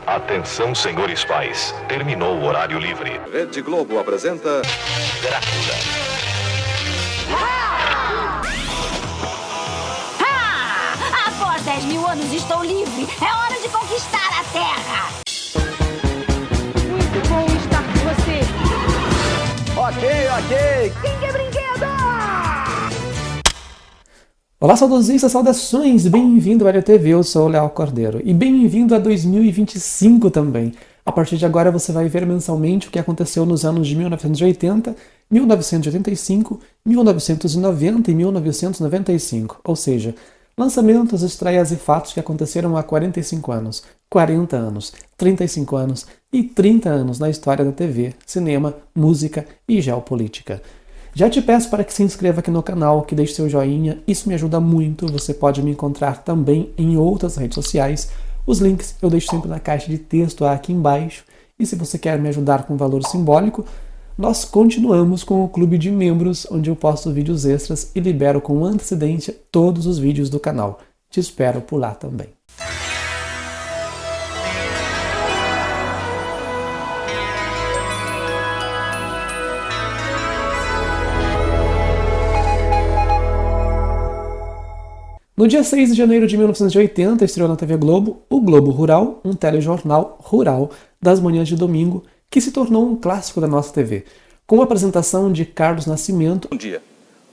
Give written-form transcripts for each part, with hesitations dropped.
Atenção, senhores pais. Terminou o horário livre. Rede Globo apresenta Drácula. Após 10 mil anos estou livre. É hora de conquistar a Terra. Muito bom estar com você. Ok. Quem quer brinquedo? Olá, saudosistas, saudações! Bem-vindo à LTV, eu sou o Léo Cordeiro. E bem-vindo a 2025 também. A partir de agora você vai ver mensalmente o que aconteceu nos anos de 1980, 1985, 1990 e 1995. Ou seja, lançamentos, estreias e fatos que aconteceram há 45 anos, 40 anos, 35 anos e 30 anos na história da TV, cinema, música e geopolítica. Já te peço para que se inscreva aqui no canal, que deixe seu joinha, isso me ajuda muito. Você pode me encontrar também em outras redes sociais. Os links eu deixo sempre na caixa de texto aqui embaixo. E se você quer me ajudar com valor simbólico, nós continuamos com o clube de membros, onde eu posto vídeos extras e libero com antecedência todos os vídeos do canal. Te espero por lá também. No dia 6 de janeiro de 1980, estreou na TV Globo o Globo Rural, um telejornal rural das manhãs de domingo, que se tornou um clássico da nossa TV, com a apresentação de Carlos Nascimento. Bom dia.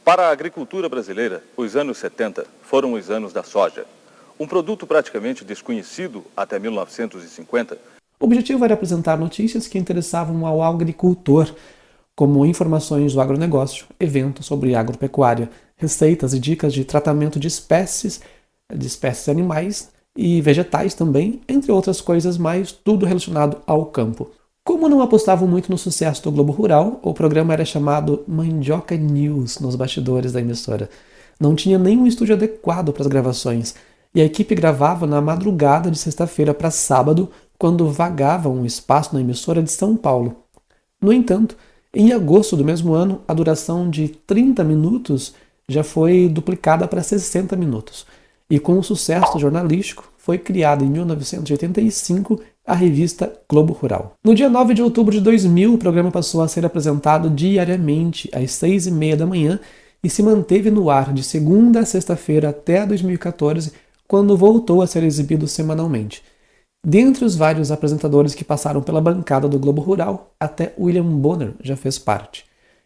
Para a agricultura brasileira, os anos 70 foram os anos da soja. Um produto praticamente desconhecido até 1950. O objetivo era apresentar notícias que interessavam ao agricultor, como informações do agronegócio, eventos sobre agropecuária, receitas e dicas de tratamento de espécies animais e vegetais também, entre outras coisas mais, tudo relacionado ao campo. Como não apostavam muito no sucesso do Globo Rural, o programa era chamado Mandioca News nos bastidores da emissora. Não tinha nenhum estúdio adequado para as gravações, e a equipe gravava na madrugada de sexta-feira para sábado, quando vagava um espaço na emissora de São Paulo. No entanto, em agosto do mesmo ano, a duração de 30 minutos já foi duplicada para 60 minutos. E com o sucesso jornalístico, foi criada em 1985 a revista Globo Rural. No dia 9 de outubro de 2000, o programa passou a ser apresentado diariamente às 6h30 da manhã e se manteve no ar de segunda a sexta-feira até 2014, quando voltou a ser exibido semanalmente. Dentre os vários apresentadores que passaram pela bancada do Globo Rural, até William Bonner já fez parte.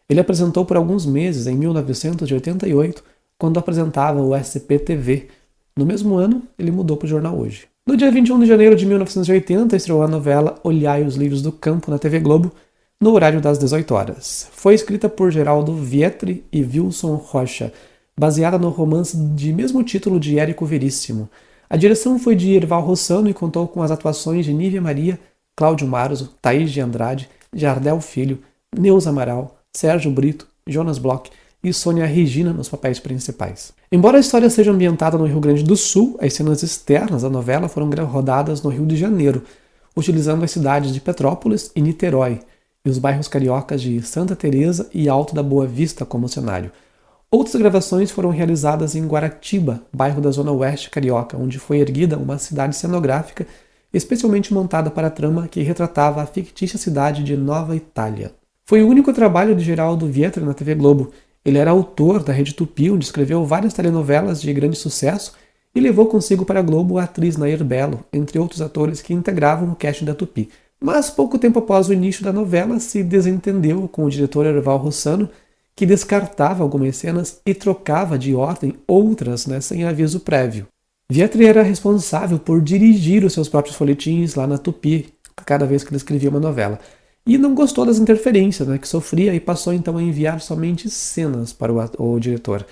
Ele apresentou por alguns meses, em 1988, quando apresentava o SPTV. No mesmo ano, ele mudou para o Jornal Hoje. No dia 21 de janeiro de 1980, estreou a novela Olhai os Livros do Campo na TV Globo, no horário das 18 horas. Foi escrita por Geraldo Vietri e Wilson Rocha, baseada no romance de mesmo título de Érico Veríssimo. A direção foi de Erval Rossano e contou com as atuações de Nívia Maria, Cláudio Marzo, Thaís de Andrade, Jardel Filho, Neuza Amaral, Sérgio Brito, Jonas Bloch e Sônia Regina nos papéis principais. Embora a história seja ambientada no Rio Grande do Sul, as cenas externas da novela foram rodadas no Rio de Janeiro, utilizando as cidades de Petrópolis e Niterói, e os bairros cariocas de Santa Teresa e Alto da Boa Vista como cenário. Outras gravações foram realizadas em Guaratiba, bairro da Zona Oeste carioca, onde foi erguida uma cidade cenográfica especialmente montada para a trama que retratava a fictícia cidade de Nova Itália. Foi o único trabalho de Geraldo Vietri na TV Globo. Ele era autor da Rede Tupi, onde escreveu várias telenovelas de grande sucesso e levou consigo para a Globo a atriz Nair Belo, entre outros atores que integravam o casting da Tupi. Mas pouco tempo após o início da novela, se desentendeu com o diretor Erval Rossano, que descartava algumas cenas e trocava de ordem outras, sem aviso prévio. Vietri era responsável por dirigir os seus próprios folhetins lá na Tupi, cada vez que ele escrevia uma novela. E não gostou das interferências que sofria e passou então a enviar somente cenas para o diretor.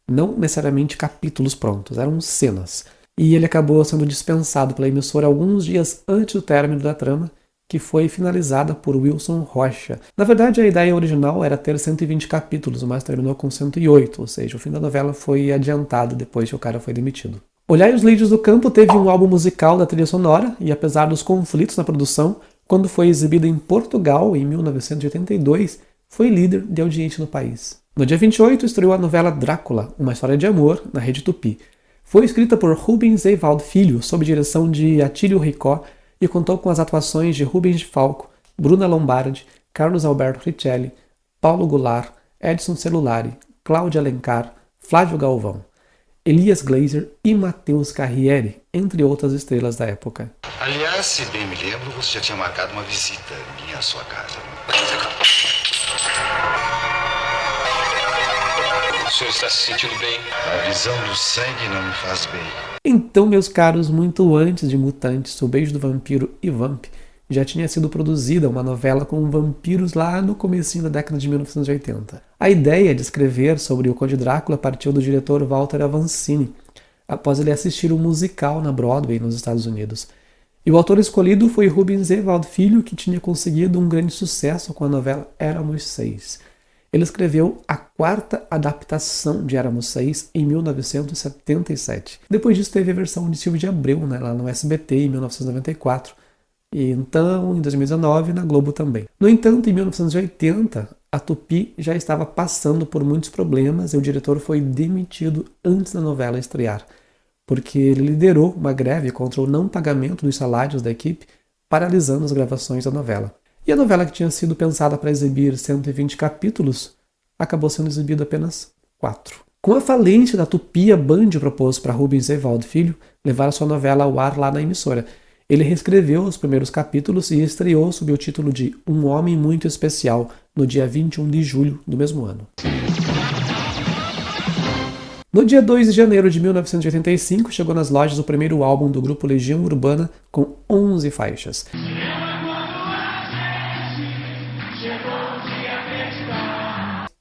Não necessariamente capítulos prontos, eram cenas. E ele acabou sendo dispensado pela emissora alguns dias antes do término da trama, que foi finalizada por Wilson Rocha. Na verdade, a ideia original era ter 120 capítulos, mas terminou com 108, ou seja, o fim da novela foi adiantado depois que o cara foi demitido. Olhai os Livros do Campo teve um álbum musical da trilha sonora, e apesar dos conflitos na produção, quando foi exibida em Portugal, em 1982, foi líder de audiência no país. No dia 28, estreou a novela Drácula, uma história de amor, na Rede Tupi. Foi escrita por Rubens Evaldo Filho, sob direção de Atílio Ricó, e contou com as atuações de Rubens de Falco, Bruna Lombardi, Carlos Alberto Richelli, Paulo Goulart, Edson Celulari, Cláudia Alencar, Flávio Galvão, Elias Glazer e Matheus Carriere, entre outras estrelas da época. Aliás, se bem me lembro, você já tinha marcado uma visita minha à sua casa. O senhor está se sentindo bem? A visão do sangue não me faz bem. Então, meus caros, muito antes de Mutantes, O Beijo do Vampiro e Vamp, já tinha sido produzida uma novela com vampiros lá no comecinho da década de 1980. A ideia de escrever sobre o Conde Drácula partiu do diretor Walter Avancini, após ele assistir um musical na Broadway, nos Estados Unidos. E o autor escolhido foi Rubens Evald Filho, que tinha conseguido um grande sucesso com a novela Éramos Seis. Ele escreveu a 4ª adaptação de Éramos Seis em 1977. Depois disso teve a versão de Silvio de Abreu, lá no SBT, em 1994. E então, em 2019, na Globo também. No entanto, em 1980, a Tupi já estava passando por muitos problemas e o diretor foi demitido antes da novela estrear, porque ele liderou uma greve contra o não pagamento dos salários da equipe, paralisando as gravações da novela. E a novela, que tinha sido pensada para exibir 120 capítulos, acabou sendo exibida apenas 4. Com a falência da Tupi, a Band propôs para Rubens Evald Filho levar a sua novela ao ar lá na emissora. Ele reescreveu os primeiros capítulos e estreou sob o título de Um Homem Muito Especial, no dia 21 de julho do mesmo ano. No dia 2 de janeiro de 1985, chegou nas lojas o primeiro álbum do grupo Legião Urbana, com 11 faixas.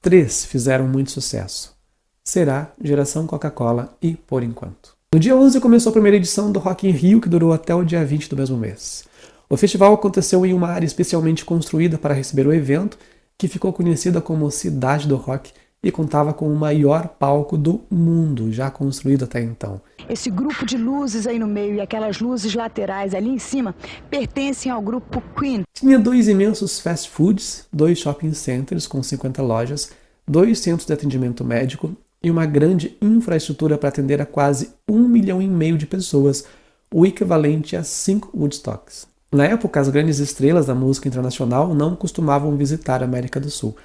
3 fizeram muito sucesso. Será, Geração Coca-Cola e Por Enquanto. No dia 11 começou a primeira edição do Rock in Rio, que durou até o dia 20 do mesmo mês. O festival aconteceu em uma área especialmente construída para receber o evento, que ficou conhecida como Cidade do Rock e contava com o maior palco do mundo, já construído até então. Esse grupo de luzes aí no meio e aquelas luzes laterais ali em cima pertencem ao grupo Queen. Tinha 2 imensos fast foods, 2 shopping centers com 50 lojas, 2 centros de atendimento médico e uma grande infraestrutura para atender a quase 1,5 milhão de pessoas, o equivalente a 5 Woodstocks. Na época, as grandes estrelas da música internacional não costumavam visitar a América do Sul.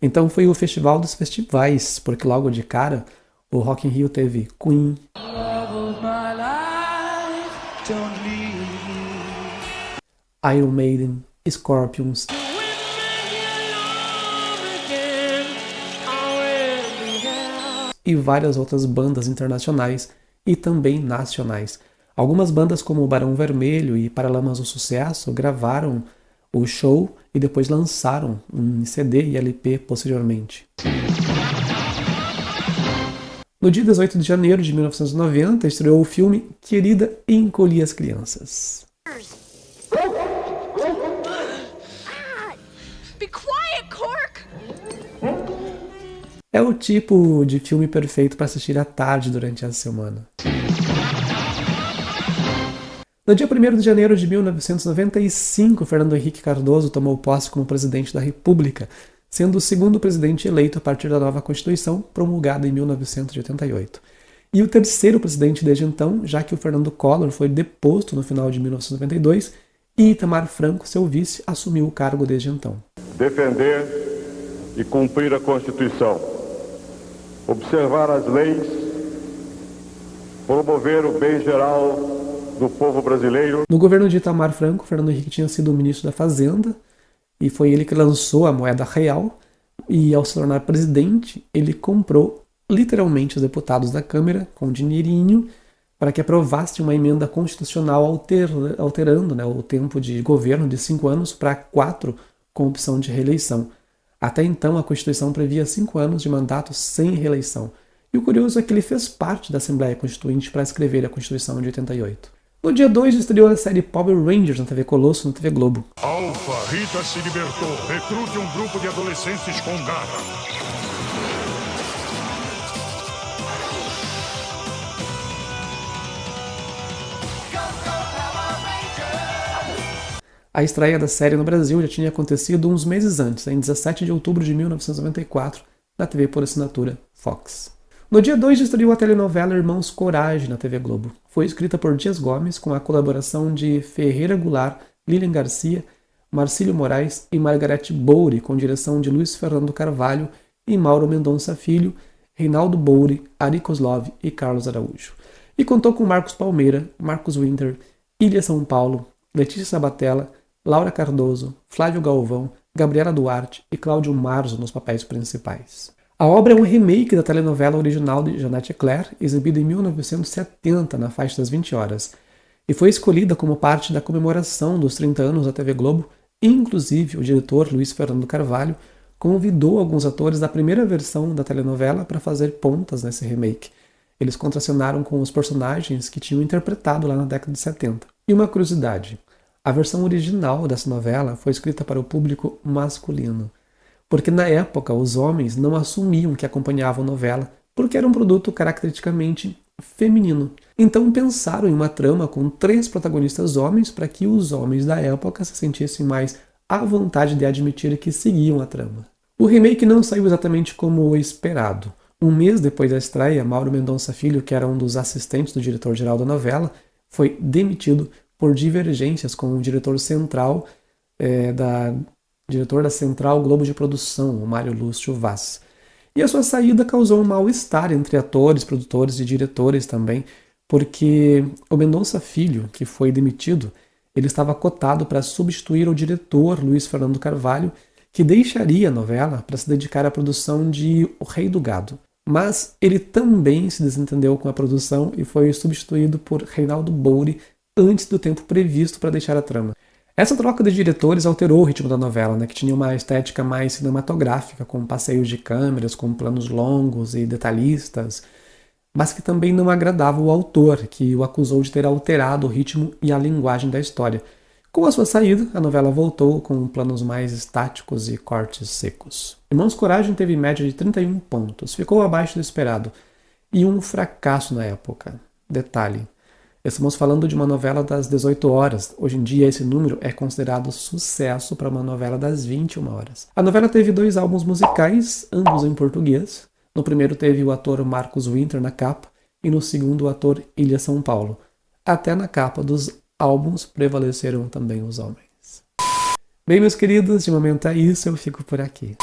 Então foi o festival dos festivais, porque logo de cara, o Rock in Rio teve Queen, Iron Maiden, Scorpions, e várias outras bandas internacionais e também nacionais. Algumas bandas como o Barão Vermelho e Paralamas do Sucesso gravaram o show e depois lançaram um CD e LP posteriormente. No dia 18 de janeiro de 1990, estreou o filme Querida, Encolhi as Crianças. Be quiet, Cork! É o tipo de filme perfeito para assistir à tarde durante a semana. No dia 1º de janeiro de 1995, Fernando Henrique Cardoso tomou posse como presidente da República, sendo o segundo presidente eleito a partir da nova Constituição, promulgada em 1988. E o terceiro presidente desde então, já que o Fernando Collor foi deposto no final de 1992 e Itamar Franco, seu vice, assumiu o cargo desde então. Defender e cumprir a Constituição, observar as leis, promover o bem geral do povo brasileiro. No governo de Itamar Franco, Fernando Henrique tinha sido o ministro da Fazenda e foi ele que lançou a moeda real e, ao se tornar presidente, ele comprou literalmente os deputados da Câmara com dinheirinho para que aprovasse uma emenda constitucional alterando o tempo de governo de 5 anos para 4 com opção de reeleição. Até então, a Constituição previa 5 anos de mandato sem reeleição. E o curioso é que ele fez parte da Assembleia Constituinte para escrever a Constituição de 88. No dia 2, estreou a série Power Rangers na TV Colosso e na TV Globo. Alpha, Rita se libertou. Recrute um grupo de adolescentes com garra. A estreia da série no Brasil já tinha acontecido uns meses antes, em 17 de outubro de 1994, na TV por assinatura Fox. No dia 2 estreou a telenovela Irmãos Coragem na TV Globo. Foi escrita por Dias Gomes com a colaboração de Ferreira Goulart, Lilian Garcia, Marcílio Moraes e Margarete Boure, com direção de Luiz Fernando Carvalho e Mauro Mendonça Filho, Reinaldo Boure, Ari Kozlov e Carlos Araújo. E contou com Marcos Palmeira, Marcos Winter, Ilha São Paulo, Letícia Sabatella, Laura Cardoso, Flávio Galvão, Gabriela Duarte e Cláudio Marzo nos papéis principais. A obra é um remake da telenovela original de Jeanette Claire, exibida em 1970 na faixa das 20 horas, e foi escolhida como parte da comemoração dos 30 anos da TV Globo. Inclusive, o diretor Luiz Fernando Carvalho convidou alguns atores da primeira versão da telenovela para fazer pontas nesse remake. Eles contracenaram com os personagens que tinham interpretado lá na década de 70. E uma curiosidade, a versão original dessa novela foi escrita para o público masculino, porque na época os homens não assumiam que acompanhavam a novela, porque era um produto caracteristicamente feminino. Então pensaram em uma trama com 3 protagonistas homens para que os homens da época se sentissem mais à vontade de admitir que seguiam a trama. O remake não saiu exatamente como esperado. Um mês depois da estreia, Mauro Mendonça Filho, que era um dos assistentes do diretor-geral da novela, foi demitido por divergências com o diretor central diretor da Central Globo de Produção, o Mário Lúcio Vaz. E a sua saída causou um mal-estar entre atores, produtores e diretores também, porque o Mendonça Filho, que foi demitido, ele estava cotado para substituir o diretor Luiz Fernando Carvalho, que deixaria a novela para se dedicar à produção de O Rei do Gado. Mas ele também se desentendeu com a produção e foi substituído por Reinaldo Boure antes do tempo previsto para deixar a trama. Essa troca de diretores alterou o ritmo da novela, que tinha uma estética mais cinematográfica, com passeios de câmeras, com planos longos e detalhistas, mas que também não agradava o autor, que o acusou de ter alterado o ritmo e a linguagem da história. Com a sua saída, a novela voltou com planos mais estáticos e cortes secos. Irmãos Coragem teve média de 31 pontos, ficou abaixo do esperado, e um fracasso na época. Detalhe, estamos falando de uma novela das 18 horas. Hoje em dia esse número é considerado sucesso para uma novela das 21 horas. A novela teve 2 álbuns musicais, ambos em português. No primeiro teve o ator Marcos Winter na capa e no segundo o ator Ilha São Paulo. Até na capa dos álbuns prevaleceram também os homens. Bem, meus queridos, de momento é isso, eu fico por aqui.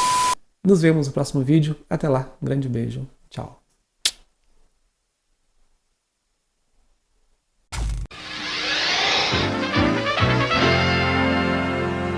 Nos vemos no próximo vídeo. Até lá, um grande beijo. Tchau.